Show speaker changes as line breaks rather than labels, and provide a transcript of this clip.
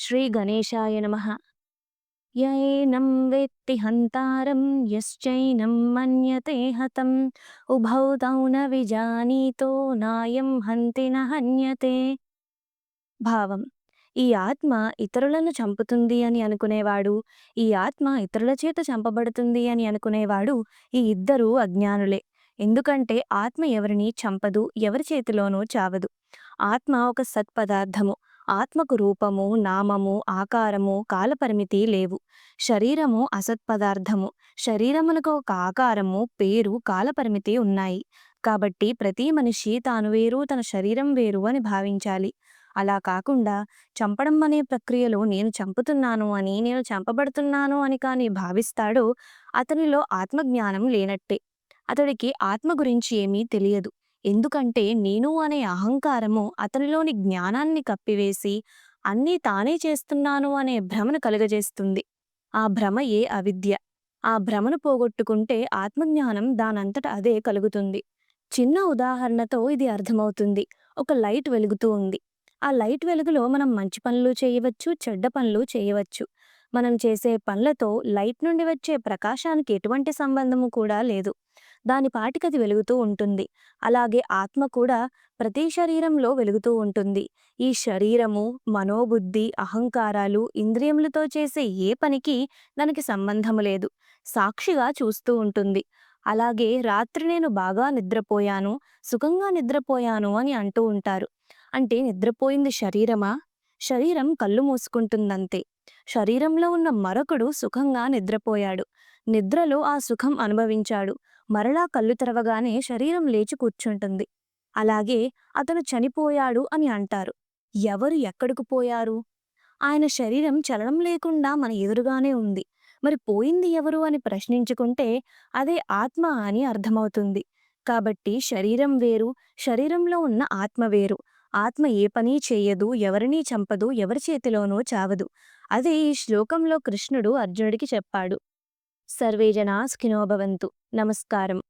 శ్రీ గణేశాయ నమః. యైనం వేత్తి హంతారం యశ్చైనం మన్యతే హతం ఉభౌ తౌ న విజానీతో నాయం హంతి న హన్యతే. భావం: ఈ ఆత్మ ఇతరులను చంపుతుంది అని అనుకునేవాడు, ఈ ఆత్మ ఇతరుల చేత చంపబడుతుంది అని అనుకునేవాడు, ఈ ఇద్దరూ అజ్ఞానులే. ఎందుకంటే ఆత్మ ఎవరిని చంపదు, ఎవరి చేతిలోనూ చావదు. ఆత్మ ఒక సత్పదార్థము. ఆత్మకు రూపము, నామము, ఆకారము, కాలపరిమితి లేవు. శరీరము అసత్పదార్థము. శరీరమునకు ఒక ఆకారము, పేరు, కాలపరిమితి ఉన్నాయి. కాబట్టి ప్రతి మనిషి తాను వేరు, తన శరీరం వేరు అని భావించాలి. అలా కాకుండా చంపడం అనే ప్రక్రియలో నేను చంపుతున్నాను అని, నేను చంపబడుతున్నాను అని కానీ భావిస్తాడో అతనిలో ఆత్మజ్ఞానం లేనట్టే. అతడికి ఆత్మ గురించి ఏమీ తెలియదు. ఎందుకంటే నేను అనే అహంకారము అతనిలోని జ్ఞానాన్ని కప్పివేసి అన్నీ తానే చేస్తున్నాను అనే భ్రమను కలుగజేస్తుంది. ఆ భ్రమయే అవిద్య. ఆ భ్రమను పోగొట్టుకుంటే ఆత్మజ్ఞానం దానంతట అదే కలుగుతుంది. చిన్న ఉదాహరణతో ఇది అర్థమవుతుంది. ఒక లైట్ వెలుగుతూ ఉంది. ఆ లైట్ వెలుగులో మనం మంచి పనులు చేయవచ్చు, చెడ్డ పనులు చేయవచ్చు. మనం చేసే పనులతో లైట్ నుండి వచ్చే ప్రకాశానికి ఎటువంటి సంబంధము కూడా లేదు. దాని పాటికది వెలుగుతూ ఉంటుంది. అలాగే ఆత్మ కూడా ప్రతి శరీరంలో వెలుగుతూ ఉంటుంది. ఈ శరీరము, మనోబుద్ధి, అహంకారాలు, ఇంద్రియములతో చేసే ఏ పనికి దానికి సంబంధము లేదు. సాక్షిగా చూస్తూ ఉంటుంది. అలాగే రాత్రి నేను బాగా నిద్రపోయాను, సుఖంగా నిద్రపోయాను అని అంటూ ఉంటారు. అంటే నిద్రపోయింది శరీరమా? శరీరం కళ్ళు మూసుకుంటుందంతే. శరీరంలో ఉన్న మరొకడు సుఖంగా నిద్రపోయాడు. నిద్రలో ఆ సుఖం అనుభవించాడు. మరలా కళ్ళు తెరవగానే శరీరం లేచి కూర్చుంటుంది. అలాగే అతను చనిపోయాడు అని అంటారు. ఎవరు ఎక్కడికి పోయారు? ఆయన శరీరం చలనం లేకుండా మన ఎదురుగానే ఉంది. మరి పోయింది ఎవరు అని ప్రశ్నించుకుంటే అదే ఆత్మ అని అర్థమవుతుంది. కాబట్టి శరీరం వేరు, శరీరంలో ఉన్న ఆత్మ వేరు. ఆత్మ ఏ పని చేయదు, ఎవరినీ చంపదు, ఎవరి చేతిలోనూ చావదు. అదే ఈ శ్లోకంలో కృష్ణుడు అర్జునుడికి చెప్పాడు. సర్వే జనా సుఖినో భవంతు. నమస్కారం.